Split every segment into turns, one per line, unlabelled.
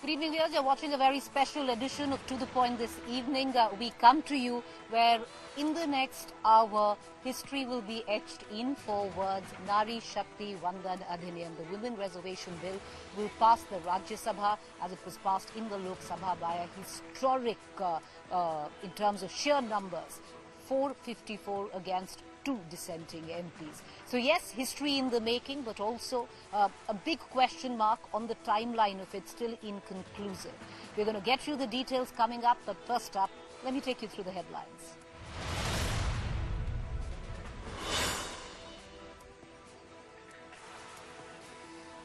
Good evening, viewers. You're watching a very special edition of To The Point this evening. We come to you where in the next hour, history will be etched in four words. Nari Shakti Vandan Adhiniyam. The Women Reservation Bill will pass the Rajya Sabha as it was passed in the Lok Sabha by a historic, in terms of sheer numbers, 454 against 2 dissenting MPs. So yes, history in the making, but also a big question mark on the timeline of it, still inconclusive. We're going to get you the details coming up, but first up, let me take you through the headlines.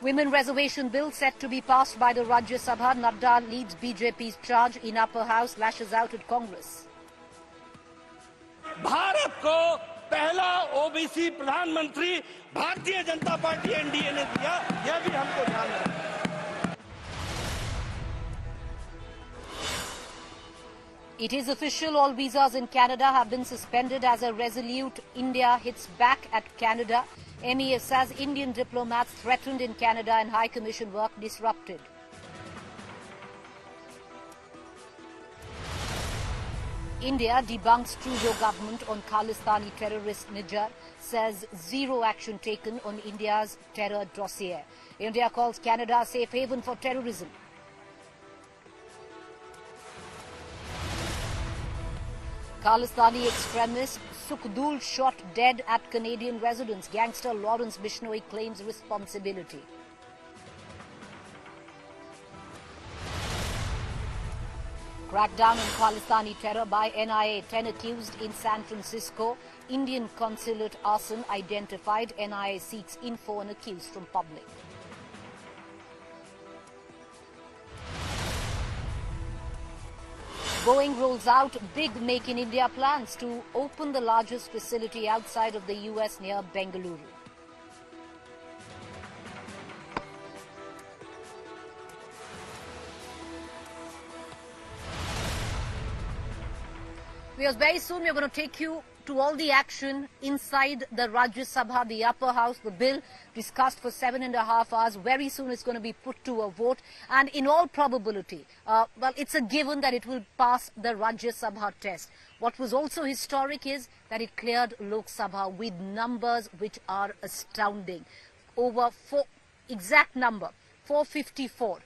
Women Reservation Bill set to be passed by the Rajya Sabha. Nadda leads BJP's charge in upper house, lashes out at Congress.
Bharat को पहला OBC प्रधानमंत्री Bharatiya Janata party NDA ने दिया, यह भी हमको ध्यान रखना है।
It is official, all visas in Canada have been suspended as a resolute India hits back at Canada. MEF says Indian diplomats threatened in Canada and High Commission work disrupted. India debunks Trudeau government on Khalistani terrorist Nijar, says zero action taken on India's terror dossier. India calls Canada a safe haven for terrorism. Khalistani extremist Sukhdul shot dead at Canadian residence. Gangster Lawrence Bishnoi claims responsibility. Crackdown on Khalistani terror by NIA. 10 accused in San Francisco. Indian consulate arson identified. NIA seeks info on accused from public. Boeing rolls out big Make in India plans to open the largest facility outside of the US near Bengaluru. Very soon we are going to take you to all the action inside the Rajya Sabha, the upper house. The bill discussed for 7.5 hours. Very soon it's going to be put to a vote. And in all probability, well, it's a given that it will pass the Rajya Sabha test. What was also historic is that it cleared Lok Sabha with numbers which are astounding. Over exact number, 454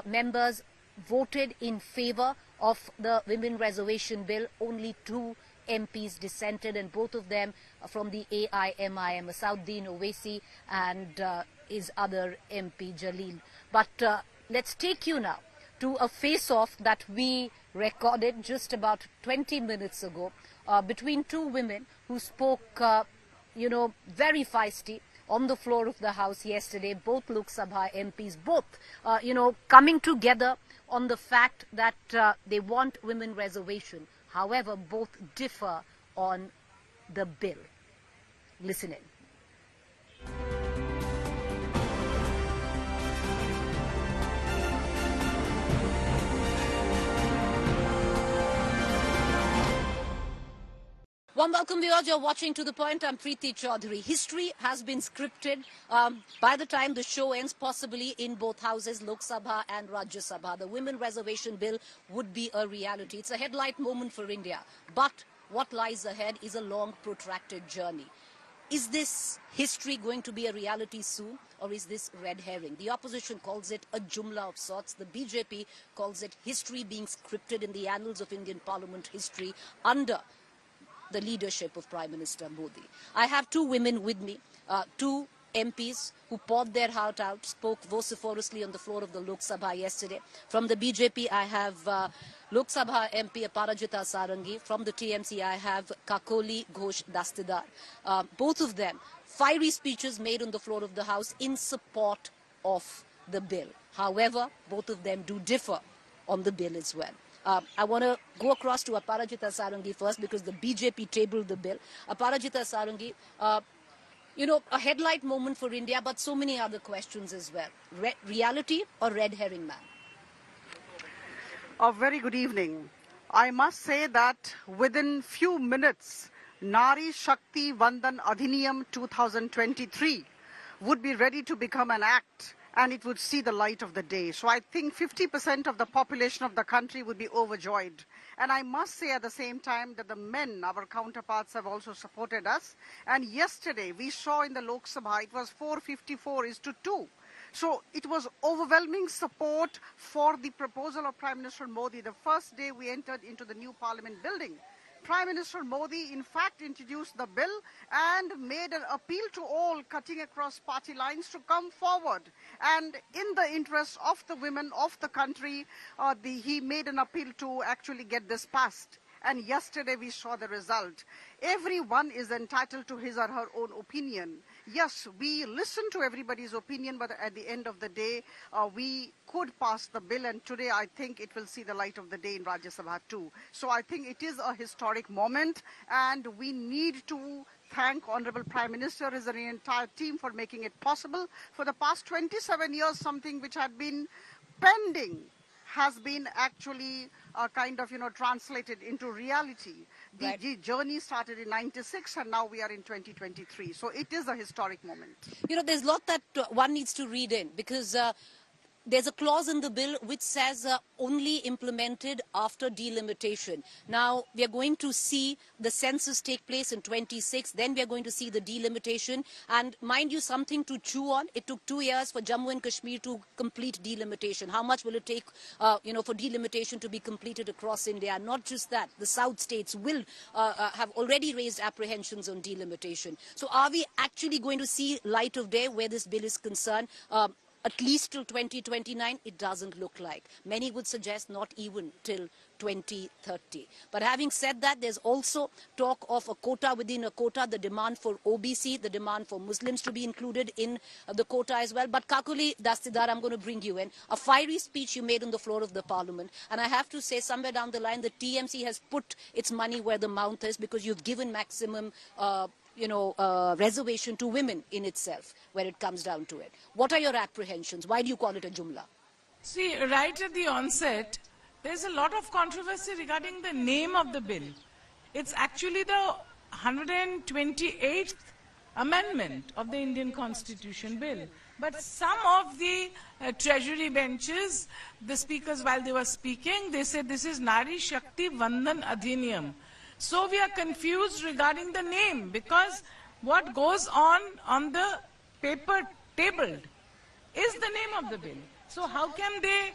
members voted in favour of the Women Reservation Bill. Only 2 MPs dissented, and both of them from the AIMIM, Asauddin Owaisi and his other MP Jalil. But let's take you now to a face-off that we recorded just about 20 minutes ago between 2 women who spoke, very feisty on the floor of the House yesterday. Both Lok Sabha MPs, both, coming together on the fact that they want women reservation. However, both differ on the bill. Listen in. Warm welcome, viewers. You're watching To The Point. I'm Preeti Chaudhary. History has been scripted. By the time the show ends, possibly in both houses, Lok Sabha and Rajya Sabha, the Women Reservation Bill would be a reality. It's a headlight moment for India. But what lies ahead is a long, protracted journey. Is this history going to be a reality soon, or is this red herring? The opposition calls it a jumla of sorts. The BJP calls it history being scripted in the annals of Indian Parliament history under the leadership of Prime Minister Modi. I have 2 women with me, 2 MPs who poured their heart out, spoke vociferously on the floor of the Lok Sabha yesterday. From the BJP, I have Lok Sabha MP Aparajita Sarangi. From the TMC, I have Kakoli Ghosh Dastidar. Both of them, fiery speeches made on the floor of the House in support of the bill. However, both of them do differ on the bill as well. I want to go across to Aparajita Sarangi first because the BJP tabled the bill. Aparajita Sarangi, a headlight moment for India, but so many other questions as well. Reality or red herring, ma'am?
A very good evening. I must say that within few minutes, Nari Shakti Vandan Adhiniyam 2023 would be ready to become an act and it would see the light of the day. So I think 50% of the population of the country would be overjoyed. And I must say at the same time that the men, our counterparts, have also supported us. And yesterday we saw in the Lok Sabha, it was 454:2. So it was overwhelming support for the proposal of Prime Minister Modi. The first day we entered into the new parliament building, Prime Minister Modi, in fact, introduced the bill and made an appeal to all cutting across party lines to come forward. And in the interest of the women of the country, he made an appeal to actually get this passed. And yesterday we saw the result. Everyone is entitled to his or her own opinion. Yes, we listen to everybody's opinion, but at the end of the day, we could pass the bill, and today I think it will see the light of the day in Rajya Sabha too. So I think it is a historic moment, and we need to thank Honorable Prime Minister and the entire team for making it possible. For the past 27 years, something which had been pending has been actually translated into reality. The journey started in 96 and now we are in 2023. So it is a historic moment.
You know, there's a lot that one needs to read in, because there's a clause in the bill which says only implemented after delimitation. Now, we are going to see the census take place in 26. Then we are going to see the delimitation. And mind you, something to chew on. It took 2 years for Jammu and Kashmir to complete delimitation. How much will it take, for delimitation to be completed across India? Not just that, the South states will have already raised apprehensions on delimitation. So are we actually going to see light of day where this bill is concerned? At least till 2029, it doesn't look like. Many would suggest not even till 2030. But having said that, there's also talk of a quota within a quota, the demand for OBC, the demand for Muslims to be included in the quota as well. But Kakuli Dastidar, I'm going to bring you in. A fiery speech you made on the floor of the parliament. And I have to say, somewhere down the line, the TMC has put its money where the mouth is, because you've given maximum reservation to women in itself, where it comes down to it. What are your apprehensions? Why do you call it a jumla?
See, right at the onset, there's a lot of controversy regarding the name of the bill. It's actually the 128th amendment of the Indian Constitution bill. But some of the treasury benches, the speakers, while they were speaking, they said this is Nari Shakti Vandan Adhiniyam. So we are confused regarding the name, because what goes on the paper tabled is the name of the bill. So how can they,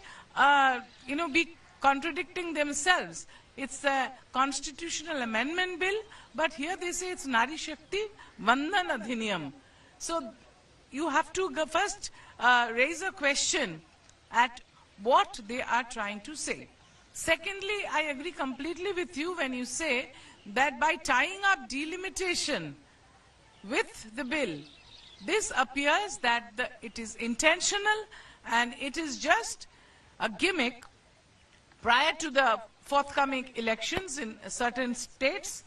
be contradicting themselves? It's a constitutional amendment bill, but here they say it's Nari Shakti Vandan Adhiniyam. So you have to first raise a question at what they are trying to say. Secondly, I agree completely with you when you say that by tying up delimitation with the bill, this appears that it is intentional and it is just a gimmick prior to the forthcoming elections in certain states,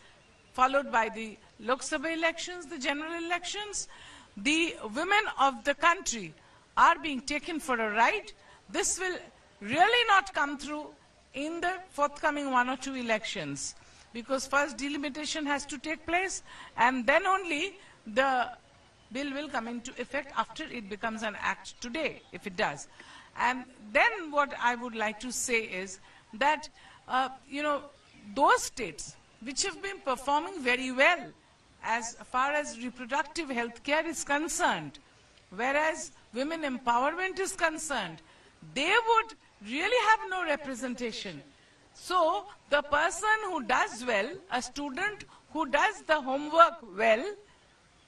followed by the Lok Sabha elections, the general elections. The women of the country are being taken for a ride. This will really not come through in the forthcoming 1 or 2 elections, because first delimitation has to take place and then only the bill will come into effect after it becomes an act today, if it does. And then what I would like to say is that, those states which have been performing very well as far as reproductive health care is concerned, whereas women empowerment is concerned, they would really have no representation. So the person who does well, a student who does the homework well,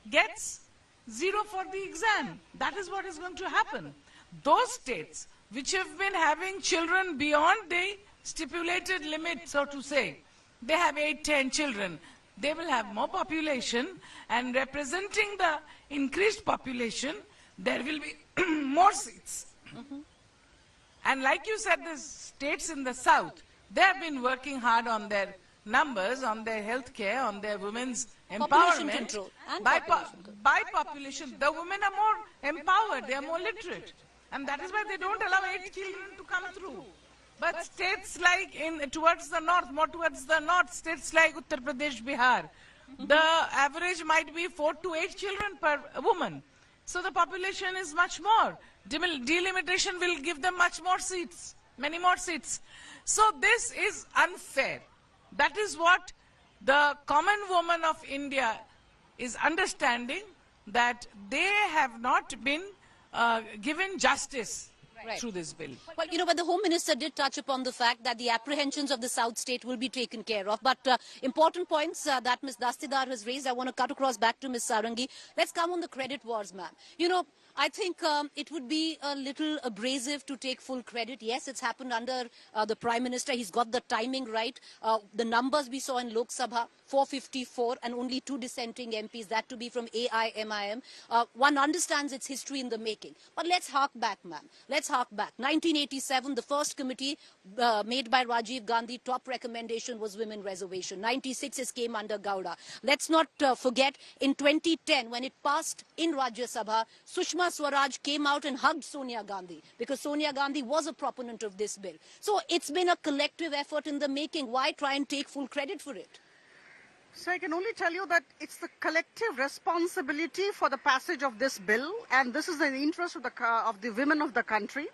gets 0 for the exam. That is what is going to happen. Those states which have been having children beyond the stipulated limit, so to say, they have 8-10 children, they will have more population, and representing the increased population, there will be more seats. And like you said, the states in the south, they have been working hard on their numbers, on their health care, on their women's
Population
empowerment.
control and
By
population.
the women are more empowered, they are more literate. And that is why they don't allow 8 children to come through. But states like towards the north, states like Uttar Pradesh, Bihar, the average might be 4 to 8 children per woman. So the population is much more. Delimitation will give them much more seats, many more seats. So this is unfair. That is what the common woman of India is understanding, that they have not been given justice through this bill.
Well, but the Home Minister did touch upon the fact that the apprehensions of the South State will be taken care of. But important points that Ms. Dastidar has raised, I want to cut across back to Ms. Sarangi. Let's come on the credit wars, ma'am. I think it would be a little abrasive to take full credit. Yes, it's happened under the Prime Minister. He's got the timing right. The numbers we saw in Lok Sabha, 454 and only 2 dissenting MPs, that to be from AIMIM. One understands its history in the making. But let's hark back, ma'am. Let's hark back. 1987, the first committee made by Rajiv Gandhi, top recommendation was women reservation. 96, it came under Gowda. Let's not forget, in 2010, when it passed in Rajya Sabha, Sushma Swaraj came out and hugged Sonia Gandhi because Sonia Gandhi was a proponent of this bill. So it's been a collective effort in the making. Why try and take full credit for it?
So I can only tell you that it's the collective responsibility for the passage of this bill, and this is in the interest of the women of the country.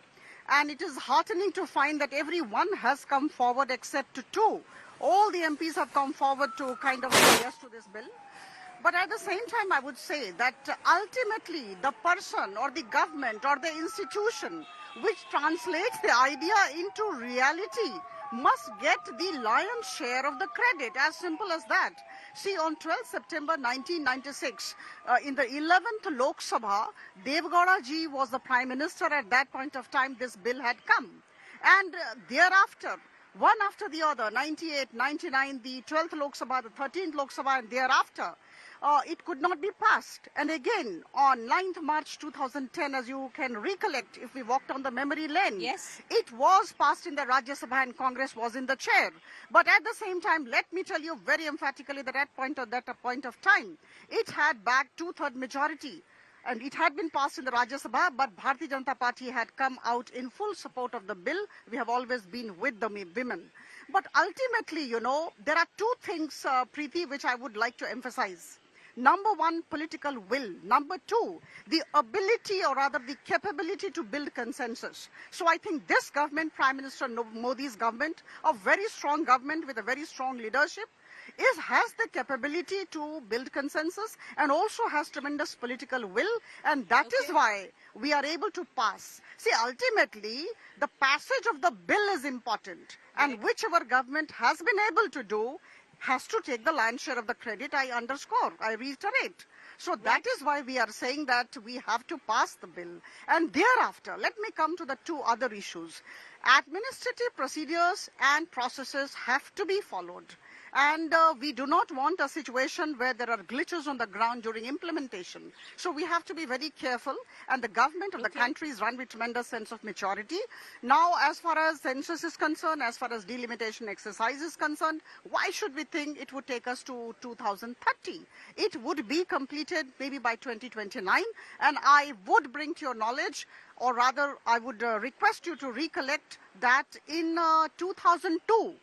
And it is heartening to find that everyone has come forward except 2. All the MPs have come forward to kind of say yes to this bill. But at the same time, I would say that ultimately the person or the government or the institution which translates the idea into reality must get the lion's share of the credit, as simple as that. See, on 12 September 1996, in the 11th Lok Sabha, Devgowda ji was the Prime Minister. At that point of time, this bill had come. And thereafter, one after the other, 98, 99, the 12th Lok Sabha, the 13th Lok Sabha, and thereafter, it could not be passed. And again, on 9th March 2010, as you can recollect, if we walked on the memory lane,
yes,
it was passed in the Rajya Sabha and Congress was in the chair. But at the same time, let me tell you very emphatically that at that point of time, it had backed 2/3 majority. And it had been passed in the Rajya Sabha, but Bharatiya Janata Party had come out in full support of the bill. We have always been with the women. But ultimately, there are 2 things, Preeti, which I would like to emphasize. Number 1, political will. Number 2, the ability or rather the capability to build consensus. So I think this government, Prime Minister Modi's government, a very strong government with a very strong leadership, has the capability to build consensus and also has tremendous political will, and that is why we are able to pass. See, ultimately, the passage of the bill is important, and whichever government has been able to do has to take the lion's share of the credit. I underscore, I reiterate. So that is why we are saying that we have to pass the bill. And thereafter, let me come to the 2 other issues. Administrative procedures and processes have to be followed. And we do not want a situation where there are glitches on the ground during implementation. So we have to be very careful. And the government of the country is run with tremendous sense of maturity. Now, as far as census is concerned, as far as delimitation exercise is concerned, why should we think it would take us to 2030? It would be completed maybe by 2029. And I would bring to your knowledge, or rather I would request you to recollect that in 2002,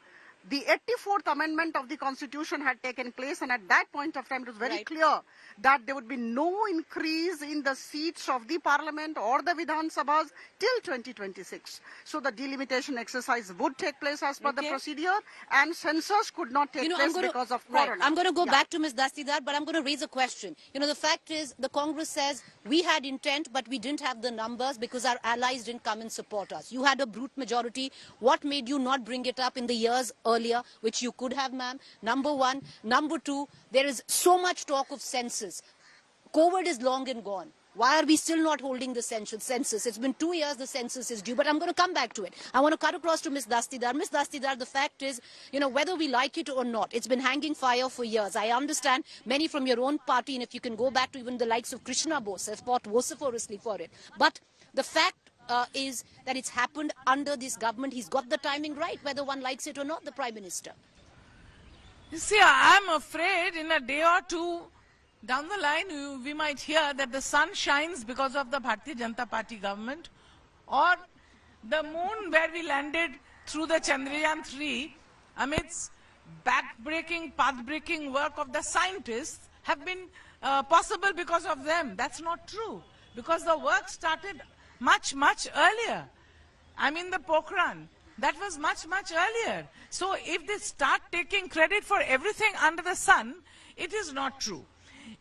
the 84th amendment of the Constitution had taken place, and at that point of time it was very clear that there would be no increase in the seats of the Parliament or the Vidhan Sabhas till 2026. So the delimitation exercise would take place as per the procedure, and census could not take place because of Corona.
I'm going to go back to Ms. Dastidar, but I'm going to raise a question. The fact is the Congress says we had intent, but we didn't have the numbers because our allies didn't come and support us. You had a brute majority. What made you not bring it up in the years earlier, which you could have, ma'am? Number 1. Number 2, there is so much talk of census. COVID is long and gone. Why are we still not holding the census? It's been 2 years the census is due, but I'm going to come back to it. I want to cut across to Ms. Dastidar. Ms. Dastidar, the fact is, whether we like it or not, it's been hanging fire for years. I understand many from your own party, and if you can go back to even the likes of Krishna Bose, have fought vociferously for it. But the fact is that it's happened under this government. He's got the timing right, whether one likes it or not, the Prime Minister.
You see, I'm afraid in a day or 2 down the line, we might hear that the sun shines because of the Bharatiya Janata Party government, or the moon where we landed through the Chandrayaan-3 amidst back-breaking, path-breaking work of the scientists have been possible because of them. That's not true, because the work started much, much earlier. I mean, the Pokhran, that was much, much earlier. So if they start taking credit for everything under the sun, it is not true.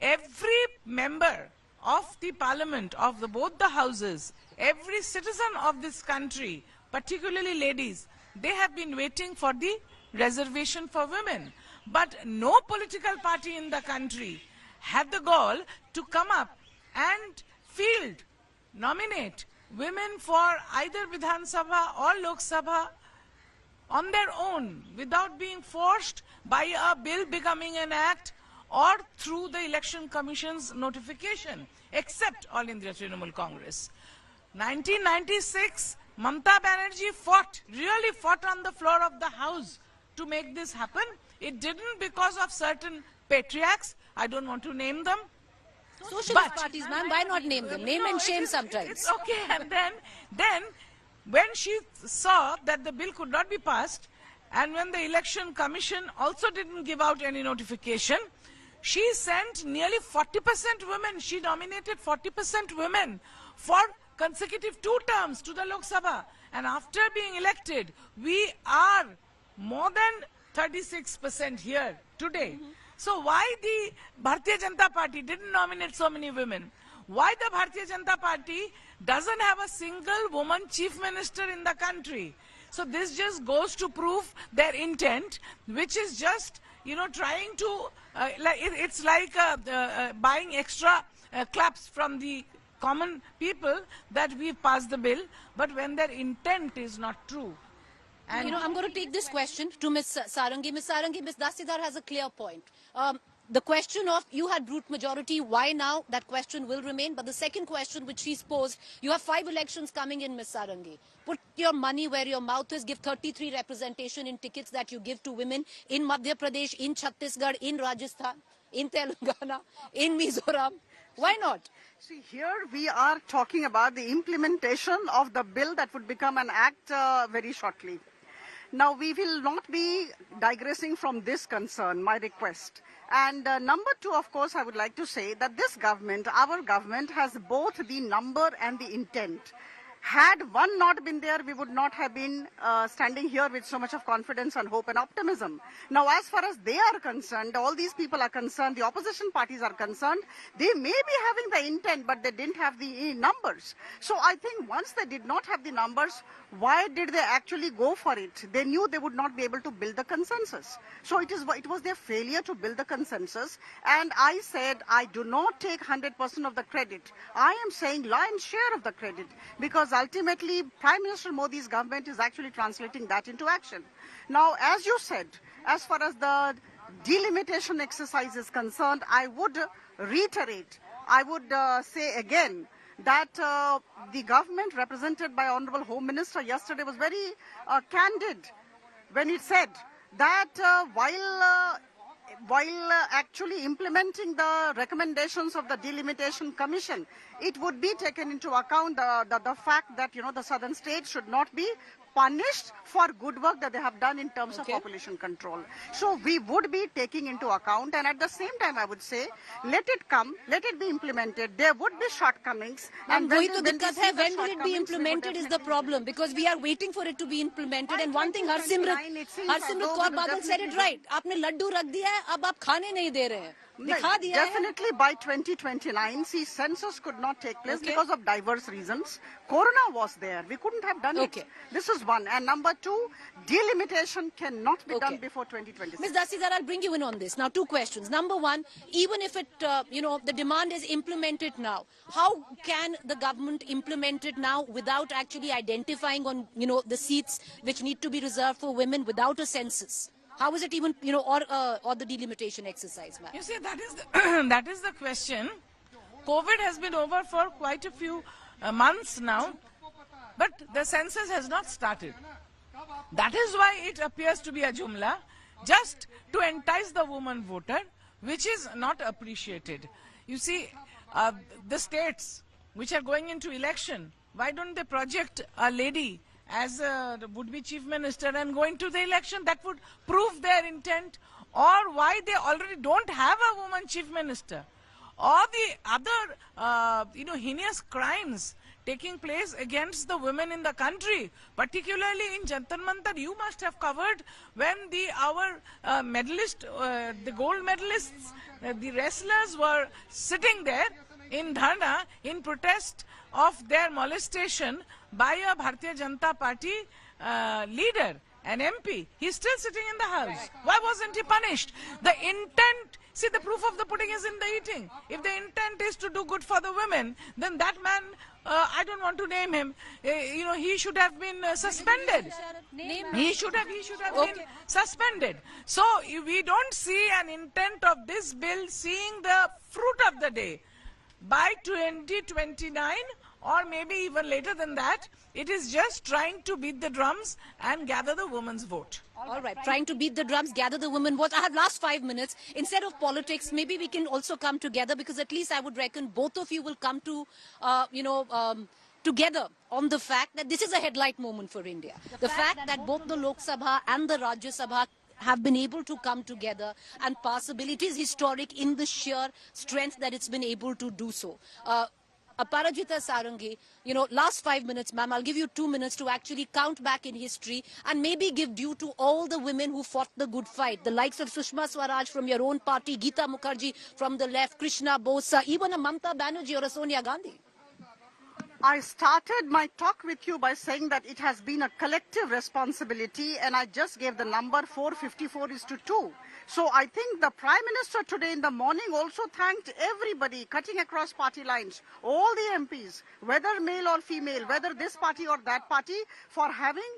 Every member of the parliament, of both the houses, every citizen of this country, particularly ladies, they have been waiting for the reservation for women. But no political party in the country had the gall to come up and field, nominate women for either Vidhan Sabha or Lok Sabha on their own, without being forced by a bill becoming an act or through the Election Commission's notification, except All India Trinamool Congress. 1996, Mamata Banerjee really fought on the floor of the House to make this happen. It didn't because of certain patriarchs, I don't want to name them.
Socialist parties, ma'am, why not name them? Name and shame sometimes.
It's okay. And then when she saw that the bill could not be passed, and when the Election Commission also didn't give out any notification, she sent nearly 40% women. She nominated 40% women for consecutive 2 terms to the Lok Sabha. And after being elected, we are more than 36% here today. So why the Bharatiya Janata Party didn't nominate so many women? Why the Bharatiya Janata Party doesn't have a single woman chief minister in the country? So this just goes to prove their intent, which is just, trying to, it's like buying extra claps from the common people that we've passed the bill, but when their intent is not true.
And I'm going to take this question to Ms. Sarangi. Ms. Sarangi, Ms. Dasidar has a clear point. The question of you had brute majority, why now? That question will remain. But the second question which she's posed, you have 5 elections coming in, Ms. Sarangi. Put your money where your mouth is. Give 33 representation in tickets that you give to women in Madhya Pradesh, in Chhattisgarh, in Rajasthan, in Telangana, in Mizoram. Why not?
See, here we are talking about the implementation of the bill that would become an act very shortly. Now, we will not be digressing from this concern, my request. And number 2, of course, I would like to say that this government, our government, has both the number and the intent. Had one not been there, we would not have been standing here with so much of confidence and hope and optimism. Now, as far as they are concerned, all these people are concerned, the opposition parties are concerned, they may be having the intent, but they didn't have the numbers. So I think once they did not have the numbers, why did they actually go for it? They knew they would not be able to build the consensus. So it was their failure to build the consensus. And I said, I do not take 100% of the credit. I am saying lion's share of the credit, because ultimately Prime Minister Modi's government is actually translating that into action. Now, as you said, as far as the delimitation exercise is concerned, I would reiterate, I would say again, that the government represented by Honorable Home Minister yesterday was very candid when it said that while actually implementing the recommendations of the Delimitation Commission, it would be taken into account the fact that, the southern states should not be punished for good work that they have done in terms of population control. So we would be taking into account, and at the same time I would say, let it come, let it be implemented. There would be shortcomings.
And when will it be implemented is the problem, because we are waiting for it to be implemented. And one thing, Harsimrat Kaur Badal said it right. Aapne laddu rakh diya hai, ab aap khane nahi de rahe hain.
Definitely by 2029, see, census could not take place because of diverse reasons. Corona was there. We couldn't have done it. This is one. And number 2, delimitation cannot be done before 2026.
Ms. Dasidar, I'll bring you in on this. Now, 2 questions. Number 1, even if it, the demand is implemented now, how can the government implement it now without actually identifying on, the seats which need to be reserved for women without a census? How is it even, or the delimitation exercise, ma'am?
You see, that is the question. COVID has been over for quite a few months now, but the census has not started. That is why it appears to be a jumla, just to entice the woman voter, which is not appreciated. You see, the states which are going into election, why don't they project a lady as a would-be chief minister and go into the election? That would prove their intent. Or why they already don't have a woman chief minister. Or the other, heinous crimes taking place against the women in the country, particularly in Jantar Mantar. You must have covered when our medalist, the gold medalists, the wrestlers were sitting there in dharna in protest of their molestation by a Bharatiya Janata Party leader, an MP. He's still sitting in the house. Why wasn't he punished? The intent, see, the proof of the pudding is in the eating. If the intent is to do good for the women, then that man, I don't want to name him, he should have been suspended. He should have been suspended. So we don't see an intent of this bill seeing the fruit of the day. By 2029, or maybe even later than that, it is just trying to beat the drums and gather the women's vote.
All right, trying to beat the drums, gather the women vote. I have last 5 minutes. Instead of politics, maybe we can also come together, because at least I would reckon both of you will come to, together on the fact that this is a headlight moment for India. The fact that both the Lok Sabha and the Rajya Sabha have been able to come together and pass a bill. It is historic in the sheer strength that it's been able to do so. Aparajita Sarangi, last 5 minutes, ma'am, I'll give you 2 minutes to actually count back in history and maybe give due to all the women who fought the good fight. The likes of Sushma Swaraj from your own party, Geeta Mukherjee from the left, Krishna Bosa, even a Mamta Banerjee or a Sonia Gandhi.
I started my talk with you by saying that it has been a collective responsibility, and I just gave the number 454:2. So I think the Prime Minister today in the morning also thanked everybody cutting across party lines, all the MPs, whether male or female, whether this party or that party, for having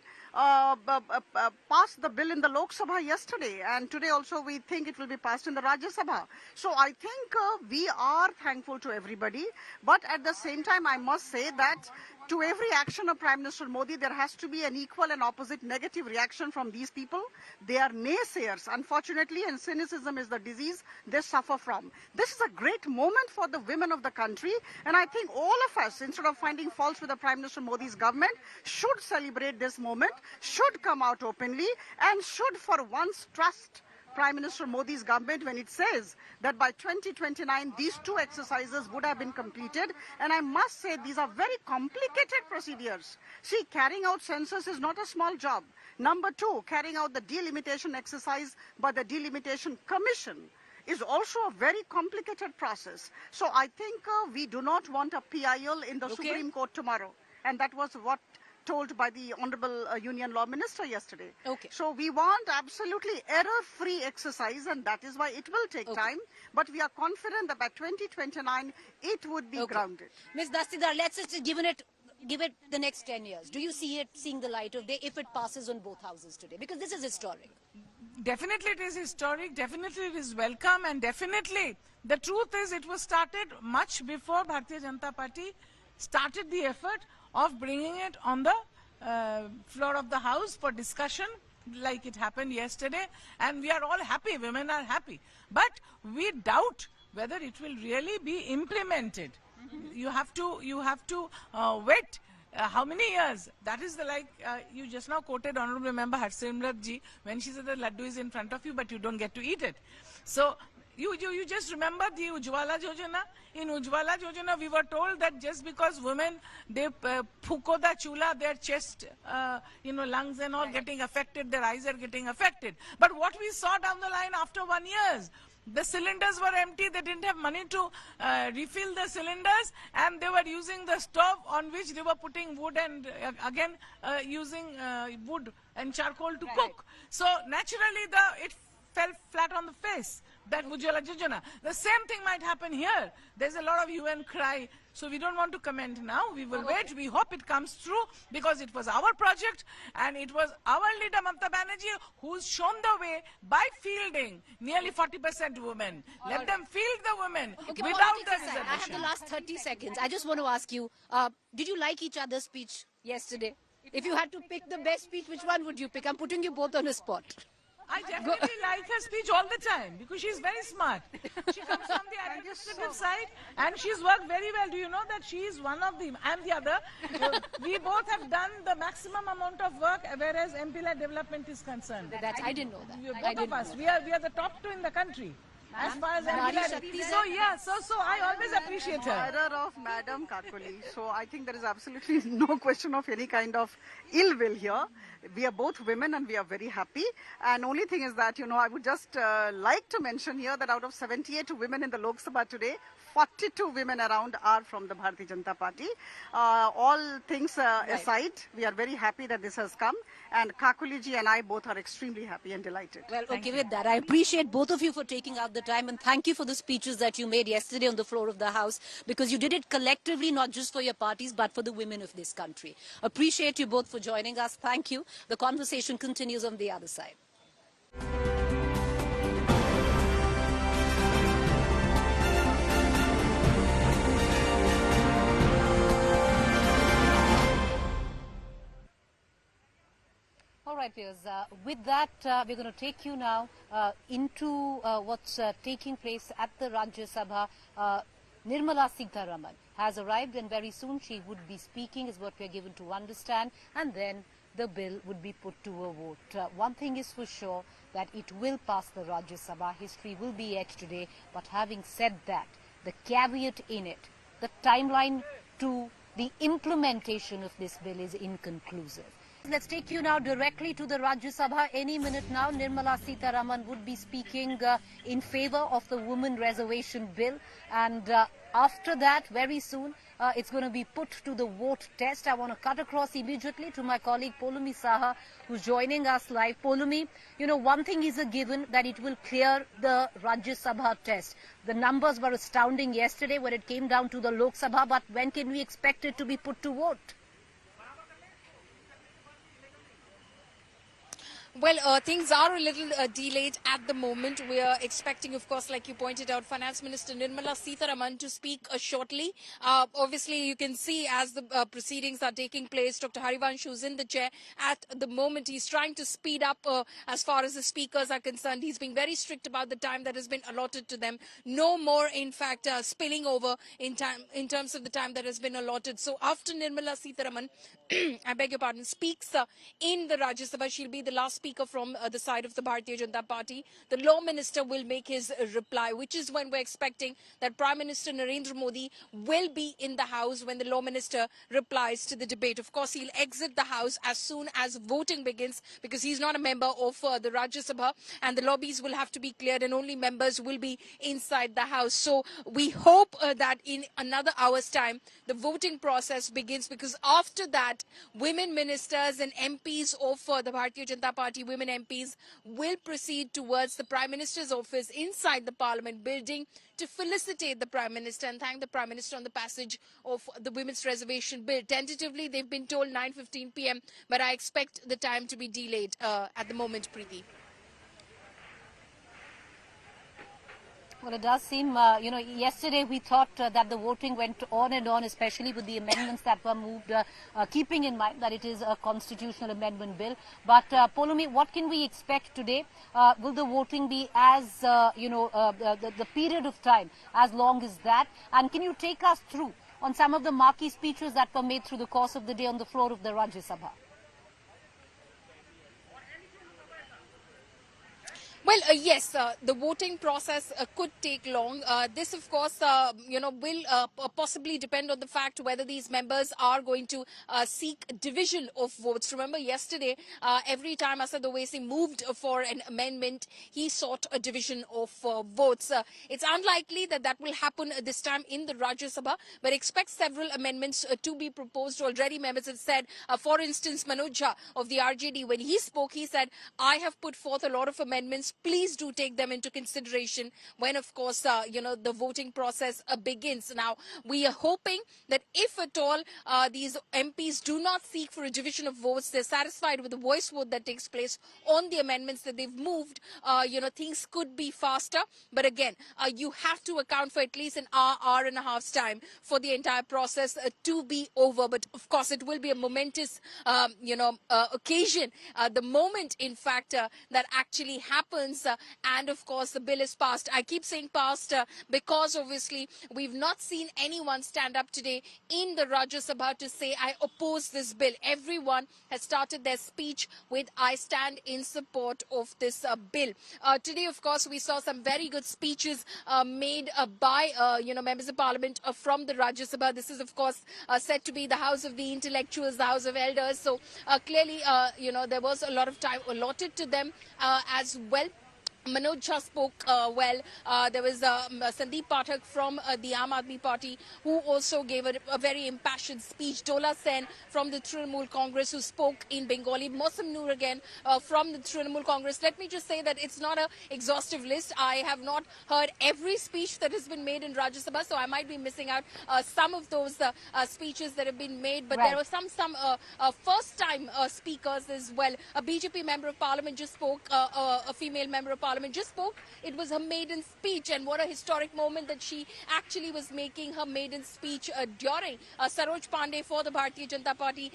passed the bill in the Lok Sabha yesterday, and today also we think it will be passed in the Rajya Sabha. So I think we are thankful to everybody, but at the same time I must say that to every action of Prime Minister Modi, there has to be an equal and opposite negative reaction from these people. They are naysayers, unfortunately, and cynicism is the disease they suffer from. This is a great moment for the women of the country, and I think all of us, instead of finding faults with the Prime Minister Modi's government, should celebrate this moment, should come out openly, and should for once trust Prime Minister Modi's government when it says that by 2029 these two exercises would have been completed. And I must say these are very complicated procedures. See, carrying out census is not a small job. Number two, carrying out the delimitation exercise by the Delimitation Commission is also a very complicated process. So I think we do not want a PIL in the Supreme Court tomorrow. And that was what told by the Honorable Union Law Minister yesterday. So we want absolutely error-free exercise, and that is why it will take time. But we are confident that by 2029, it would be grounded.
Ms. Dastidar, let's just give it the next 10 years. Do you see it seeing the light of day if it passes on both houses today? Because this is historic.
Definitely it is historic, definitely it is welcome, and definitely the truth is it was started much before Bharatiya Janata Party started the effort of bringing it on the floor of the House for discussion, like it happened yesterday, and we are all happy, women are happy. But we doubt whether it will really be implemented. You have to wait. How many years? That is you just now quoted Honorable Member Harsimrat ji when she said the laddu is in front of you, but you don't get to eat it. So you just remember the Ujjwala Yojana. In Ujjwala Yojana, we were told that just because women, they phuko the chula, their chest, lungs and all getting affected, their eyes are getting affected. But what we saw down the line after 1 year, the cylinders were empty, they didn't have money to refill the cylinders, and they were using the stove on which they were putting wood and again using wood and charcoal to cook. So naturally it fell flat on the face, that Ujjwala Yojana. The same thing might happen here. There's a lot of hue and cry, so we don't want to comment now. We will wait. We hope it comes through, because it was our project and it was our leader Mamta Banerjee who's shown the way by fielding nearly 40% women. Let them field the women without the reservation.
I have the last 30 seconds. I just want to ask you, did you like each other's speech yesterday? If you had to pick the best speech, which one would you pick? I'm putting you both on the spot.
I definitely like her speech all the time, because she's very smart. She comes from the administrative side and she's worked very well. Do you know that she is one of the, I'm the other. We both have done the maximum amount of work, whereas MP-led development is concerned.
I didn't know that.
Both of us. We are the top two in the country. As far as
Nari
I'm
Shakti
concerned.
se-
So yeah, so I always appreciate her.
Admirer of Madam Kakuli. So I think there is absolutely no question of any kind of ill will here. We are both women and we are very happy. And only thing is that, I would just like to mention here that out of 78 women in the Lok Sabha today, 42 women around are from the Bharatiya Janata Party. All things aside, we are very happy that this has come. And Kakuli ji and I both are extremely happy and delighted.
Well, okay with that. I appreciate both of you for taking out the time, and thank you for the speeches that you made yesterday on the floor of the House, because you did it collectively, not just for your parties, but for the women of this country. Appreciate you both for joining us. Thank you. The conversation continues on the other side. All right, viewers. With that, we're going to take you now into what's taking place at the Rajya Sabha. Nirmala Sitharaman has arrived, and very soon she would be speaking, is what we are given to understand, and then the bill would be put to a vote. One thing is for sure, that it will pass the Rajya Sabha. History will be etched today. But having said that, the caveat in it, the timeline to the implementation of this bill is inconclusive. Let's take you now directly to the Rajya Sabha. Any minute now, Nirmala Sitharaman would be speaking in favor of the women reservation bill. And after that, very soon, it's going to be put to the vote test. I want to cut across immediately to my colleague Polumi Saha, who's joining us live. Polumi, one thing is a given, that it will clear the Rajya Sabha test. The numbers were astounding yesterday when it came down to the Lok Sabha, but when can we expect it to be put to vote?
Well, things are a little delayed at the moment. We are expecting, of course, like you pointed out, Finance Minister Nirmala Sitharaman to speak shortly. Obviously, you can see as the proceedings are taking place, Dr. Harivanshu is in the chair at the moment. He's trying to speed up as far as the speakers are concerned. He's being very strict about the time that has been allotted to them. No more, in fact, spilling over in terms of the time that has been allotted. So after Nirmala Sitharaman, I beg your pardon, speaks in the Rajya Sabha, she'll be the last speaker from the side of the Bharatiya Janata Party. The Law Minister will make his reply, which is when we're expecting that Prime Minister Narendra Modi will be in the House when the Law Minister replies to the debate. Of course, he'll exit the House as soon as voting begins, because he's not a member of the Rajya Sabha, and the lobbies will have to be cleared and only members will be inside the House. So we hope that in another hour's time, the voting process begins, because after that, women ministers and MPs of the Bharatiya Janata Party, women MPs, will proceed towards the Prime Minister's office inside the Parliament building to felicitate the Prime Minister and thank the Prime Minister on the passage of the Women's Reservation Bill. Tentatively, they've been told 9:15 p.m., but I expect the time to be delayed at the moment, Preeti.
Well, it does seem, yesterday we thought that the voting went on and on, especially with the amendments that were moved, keeping in mind that it is a constitutional amendment bill. But, Polumi, what can we expect today? Will the voting be as, the period of time, as long as that? And can you take us through on some of the marquee speeches that were made through the course of the day on the floor of the Rajya Sabha?
Well, yes, the voting process could take long. This, of course, will possibly depend on the fact whether these members are going to seek division of votes. Remember, yesterday, every time Asad Owaisi moved for an amendment, he sought a division of votes. It's unlikely that that will happen this time in the Rajya Sabha, but expect several amendments to be proposed. Already, members have said, for instance, Manoj Jha of the RJD, when he spoke, he said, I have put forth a lot of amendments. Please do take them into consideration when, of course, the voting process begins. Now, we are hoping that if at all these MPs do not seek for a division of votes, they're satisfied with the voice vote that takes place on the amendments that they've moved, things could be faster. But again, you have to account for at least an hour and a half's time for the entire process to be over. But of course, it will be a momentous, occasion. The moment, in fact, that actually happens happens and of course the bill is passed. I keep saying passed because obviously we've not seen anyone stand up today in the Rajya Sabha to say I oppose this bill. Everyone has started their speech with I stand in support of this bill. Today, of course, we saw some very good speeches made by members of parliament from the Rajya Sabha. This is, of course, said to be the house of the intellectuals, the house of elders. So clearly, there was a lot of time allotted to them as well. Manoj Jha spoke well. There was Sandeep Pathak from the Aam Aadmi Party who also gave a very impassioned speech. Dola Sen from the Trinamool Congress who spoke in Bengali. Mosam Noor again from the Trinamool Congress. Let me just say that it's not an exhaustive list. I have not heard every speech that has been made in Rajya Sabha, so I might be missing out some of those speeches that have been made. But there were some first-time speakers as well. A BJP member of parliament just spoke. A female member of parliament just spoke. It was her maiden speech, and what a historic moment that she actually was making her maiden speech during Saroj Pandey for the Bharatiya Janata Party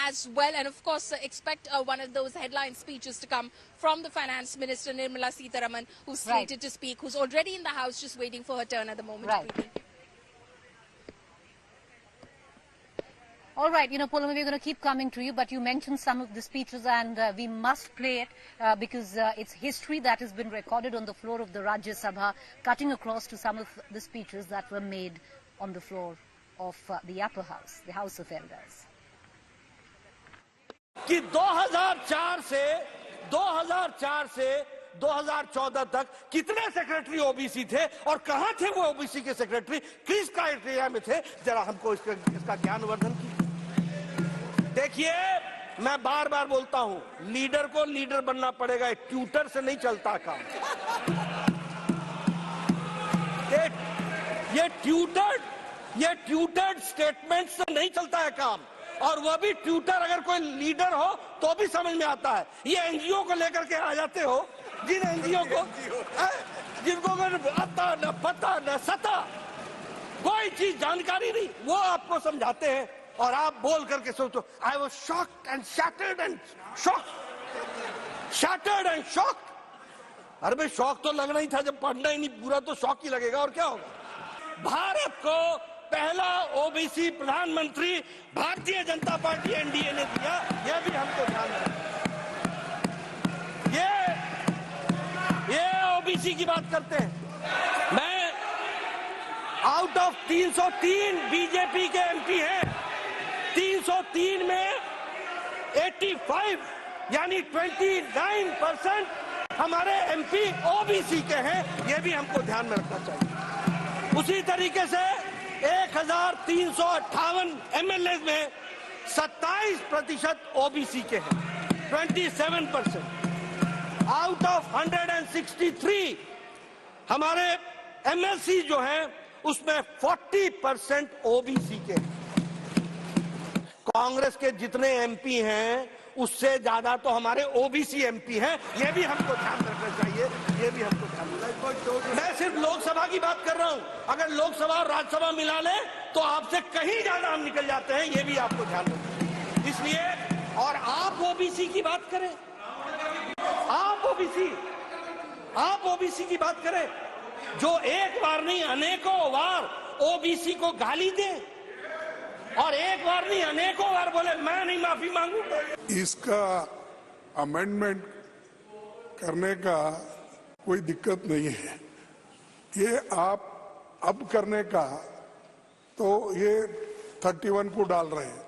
as well. And of course, expect one of those headline speeches to come from the Finance Minister Nirmala Sitharaman, who's slated to speak, who's already in the House just waiting for her turn at the moment.
All right, Poulomi, we're going to keep coming to you, but you mentioned some of the speeches and we must play it because it's history that has been recorded on the floor of the Rajya Sabha, cutting across to some of the speeches that were made on the floor of the upper house, the House of Elders.
कि 2004 से 2014 तक कितने secretary OBC थे और कहां थे वो OBC के सेक्रेटरी, किस क्राइटेरिया में थे, जरा हमको इसका ज्ञानवर्धन कीजिए। देखिए, मैं बार बार बोलता हूं, लीडर को लीडर बनना पड़ेगा, ट्यूटर से नहीं चलता काम। ये ट्यूटर्ड स्टेटमेंट से नहीं चलता है काम, और वह भी ट्यूटर अगर कोई लीडर हो तो भी समझ में आता है। ये एनजीओ को लेकर के आ जाते हो, जिन एनजीओ को जिनको आता न पता न सता, कोई चीज जानकारी नहीं, वो आपको समझाते हैं और आप बोल करके सोचो I was shocked and shattered and shocked. अरे भाई, शौक तो लगना ही था, जब पढ़ना ही नहीं पूरा तो शौक ही लगेगा, और क्या होगा। भारत को पहला ओबीसी प्रधानमंत्री भारतीय जनता पार्टी एनडीए ने दिया, यह भी हमको ध्यान रखना। ये ओबीसी की बात करते हैं। मैं आउट ऑफ 303 बीजेपी के एमपी हैं, 303 में 85 यानी 29% हमारे एमपी ओबीसी के हैं, ये भी हमको ध्यान में रखना चाहिए। उसी तरीके से 1358 एमएलए में 27% ओबीसी के हैं, 27%। आउट ऑफ 163 हमारे एमएलसी जो हैं उसमें 40% ओबीसी के हैं। कांग्रेस के जितने एमपी हैं उससे ज्यादा तो हमारे ओबीसी एमपी हैं, ये भी हमको ध्यान रखना चाहिए, ये भी हमको ध्यान रखना चाहिए। मैं सिर्फ लोकसभा की बात कर रहा हूं, अगर लोकसभा और राज्यसभा मिला ले तो आपसे कहीं ज्यादा हम निकल जाते हैं, ये भी आपको ध्यान रखना चाहिए। इसलिए, और आप ओबीसी की बात करें, आप ओबीसी की बात करें, जो एक बार नहीं अनेकों बार ओबीसी को गाली दे और एक बार नहीं अनेकों बार बोले मैं नहीं माफी मांगूंगा।
इसका अमेंडमेंट करने का कोई दिक्कत नहीं है, ये आप अब करने का तो ये 31 को डाल रहे हैं।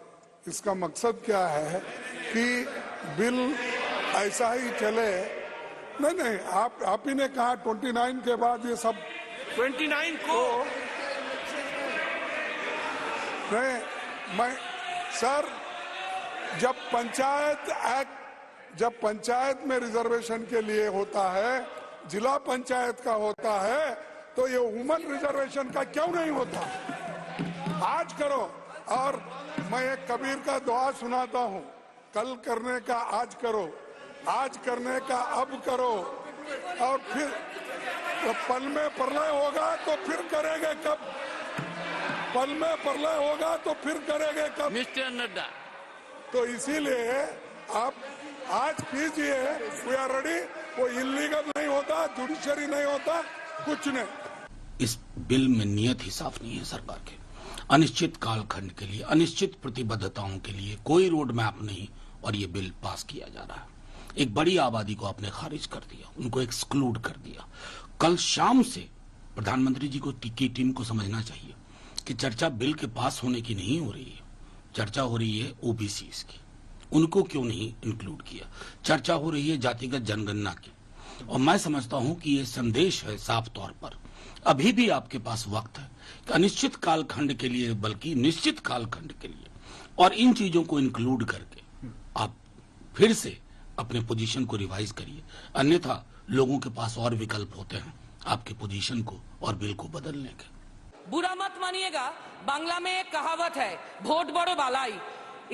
इसका मकसद क्या है कि बिल ऐसा ही चले। नहीं, आप ही ने कहा 29 के बाद ये सब
29 को
नहीं, मैं सर, जब पंचायत में रिजर्वेशन के लिए होता है, जिला पंचायत का होता है, तो ये वुमन रिजर्वेशन का क्यों नहीं होता? आज करो। और मैं एक कबीर का दुआ सुनाता हूँ, कल करने का आज करो, आज करने का अब करो, और फिर तो पल में प्रलय होगा तो फिर करेंगे कब? पल में प्रलय होगा तो फिर करेंगे कब?
मिस्टर नड्डा,
तो इसीलिए आप आज कीजिए, वी आर रेडी। वो इलीगल नहीं होता, जुडिशरी नहीं होता, कुछ नहीं।
इस बिल में नियत ही साफ नहीं है सरकार के। अनिश्चित कालखंड के लिए, अनिश्चित प्रतिबद्धताओं के लिए कोई रोड मैप नहीं, और ये बिल पास किया जा रहा है। एक बड़ी आबादी को आपने खारिज कर दिया, उनको एक्सक्लूड कर दिया। कल शाम से प्रधानमंत्री जी की टीम को समझना चाहिए कि चर्चा बिल के पास होने की नहीं हो रही है, चर्चा हो रही है ओबीसीज की। उनको क्यों नहीं इंक्लूड किया? चर्चा हो रही है जातिगत जनगणना की। और मैं समझता हूं कि ये संदेश है साफ तौर पर, अभी भी आपके पास वक्त है कि अनिश्चित कालखंड के लिए, बल्कि निश्चित कालखंड के लिए, और इन चीजों को इंक्लूड करके आप फिर से अपने पोजीशन को रिवाइज करिए। अन्यथा लोगों के पास और विकल्प होते हैं आपके पोजीशन को और बिल को बदलने के।
बुरा मत मानिएगा, बांग्ला में एक कहावत है, भोट बड़ो बालाई।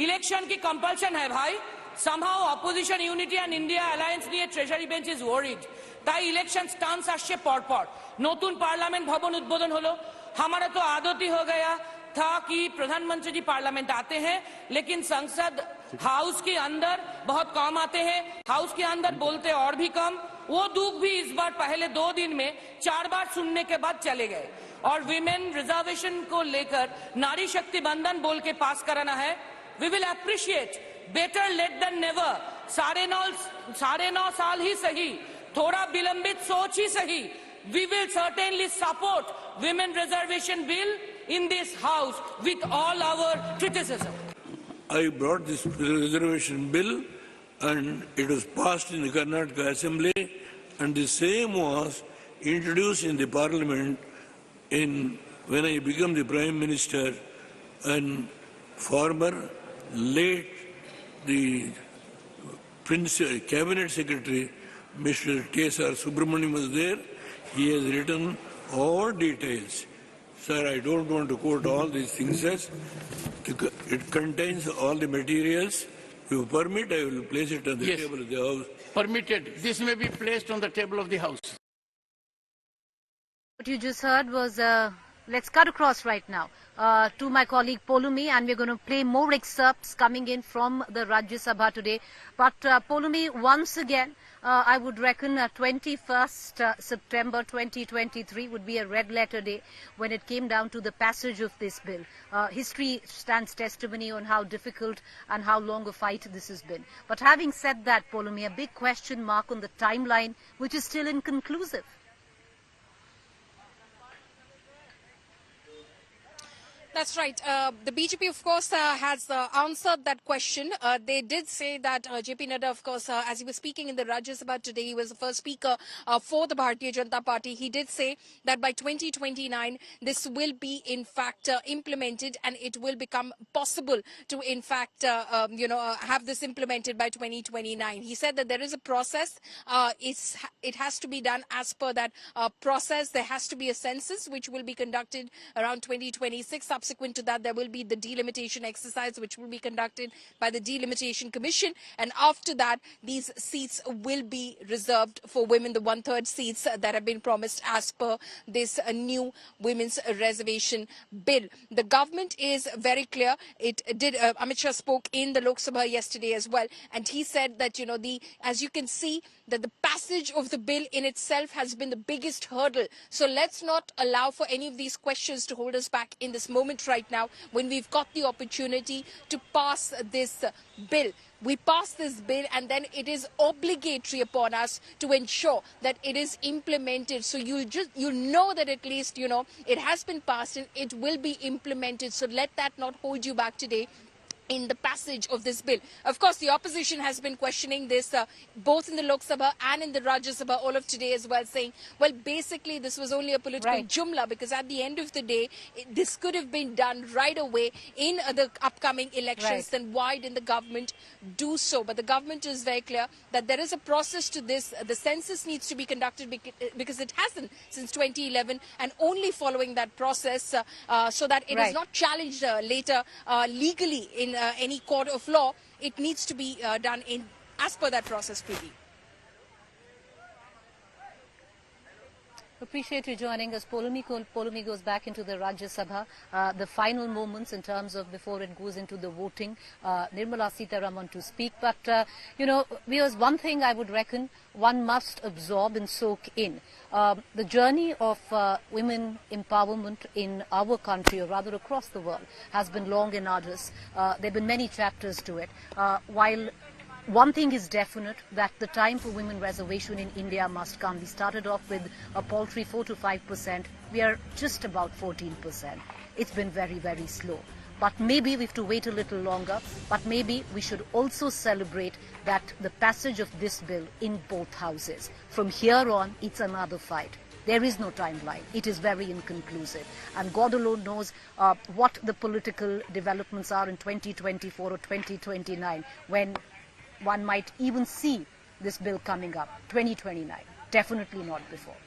इलेक्शन की कंपल्शन है भाई। somehow opposition unity and India alliance নিয়ে treasury bench is worried। তাই ইলেকশন স্টান্স আসছে পরপর। নতুন पार्लियामेंट भवन उद्बोधन হলো। हमारा तो आदत ही हो गया था कि प्रधानमंत्री जी पार्लियामेंट आते हैं, लेकिन संसद हाउस के अंदर बहुत कम आते हैं, हाउस के अंदर बोलते और भी कम। वो दुख भी इस बार पहले 2 दिन में 4 बार सुनने के बाद चले गए। और विमेन रिजर्वेशन को लेकर नारी शक्ति बंधन बोल के पास कराना है। We will appreciate, better late than never. 9.5 साल ही सही, थोड़ा विलंबित सोच ही सही। We will certainly support women reservation bill in this house with all our criticism.
I brought this reservation bill and it was passed in the Karnataka Assembly, and the same was introduced in the Parliament when I became the Prime Minister, and former late the Cabinet Secretary Mr. K.S.R. Subramaniam was there. He has written all details. Sir, I don't want to quote all these things as it contains all the materials. If you permit, I will place it on the table of the House.
Permitted. This may be placed on the table of the House.
What you just heard was, let's cut across right now to my colleague Polumi, and we're going to play more excerpts coming in from the Rajya Sabha today. But Polumi, once again, I would reckon 21st September 2023 would be a red letter day when it came down to the passage of this bill. History stands testimony on how difficult and how long a fight this has been. But having said that, Polumi, a big question mark on the timeline, which is still inconclusive.
That's right. The BJP, of course, has answered that question. They did say that JP Nadda, of course, as he was speaking in the Rajya Sabha today, he was the first speaker for the Bharatiya Janata Party. He did say that by 2029, this will be, in fact, implemented, and it will become possible to, in fact, have this implemented by 2029. He said that there is a process. It has to be done as per that process. There has to be a census, which will be conducted around 2026. Subsequent to that, there will be the delimitation exercise, which will be conducted by the Delimitation Commission. And after that, these seats will be reserved for women, the 1/3 seats that have been promised as per this new women's reservation bill. The government is very clear. Amit Shah spoke in the Lok Sabha yesterday as well. And he said that, as you can see, that the passage of the bill in itself has been the biggest hurdle. So let's not allow for any of these questions to hold us back in this moment right now, when we've got the opportunity to pass this bill. We pass this bill, and then it is obligatory upon us to ensure that it is implemented. So you know that at least, it has been passed and it will be implemented. So let that not hold you back today in the passage of this bill. Of course, the opposition has been questioning this both in the Lok Sabha and in the Rajya Sabha all of today as well, saying, well, basically this was only a political jumla, because at the end of the day, this could have been done right away in the upcoming elections. Then why didn't the government do so? But the government is very clear that there is a process to this. The census needs to be conducted because it hasn't since 2011, and only following that process so that it is not challenged later legally in any court of law. It needs to be done as per that process, Preeti.
Appreciate you joining us. Polumi goes back into the Rajya Sabha. The final moments in terms of before it goes into the voting. Nirmala Sitharaman to speak. But, viewers, one thing I would reckon, one must absorb and soak in. The journey of women empowerment in our country, or rather across the world, has been long and arduous. There have been many chapters to it. While one thing is definite, that the time for women reservation in India must come. We started off with a paltry 4 to 5%. We are just about 14%. It's been very, very slow. But maybe we have to wait a little longer. But maybe we should also celebrate that the passage of this bill in both houses. From here on, it's another fight. There is no timeline. It is very inconclusive. And God alone knows what the political developments are in 2024 or 2029, when one might even see this bill coming up. 2029. Definitely not before.